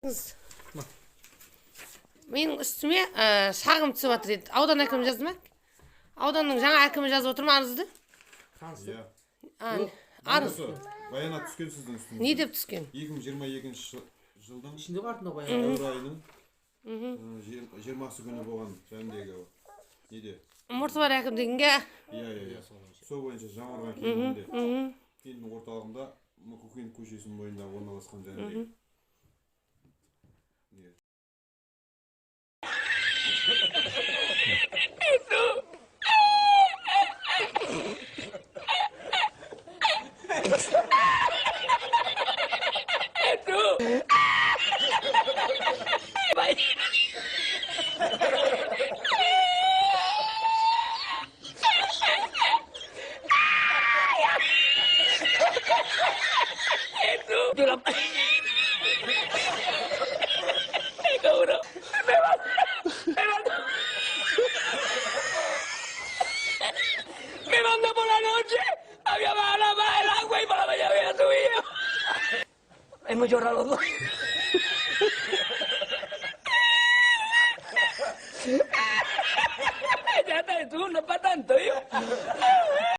Kız. Benim üstüme şagım түсіп жатыр еді. Аудан әкімі жазды ма? Ауданның жаңа әкімі жазып отыр ма арызды? Иә. Арыз. Баянат түскен сіздің үстіңізге. Не деп түскен? 2022 жылдың İçinde var mı bayağı? сәуір айының 20-сы күні болған жөніндегі неде? Мұртыбар әкім дегенге. Иә. Сол бойынша жаңарған кентінде. Кенттің орталығында Мұқұқин көшесінің бойында орналасқан жөніндегі. Me mandó por la noche, había bajado la más el agua y para la mañana había subido. Hemos llorado los dos. Ya está, tú no es para tanto, yo.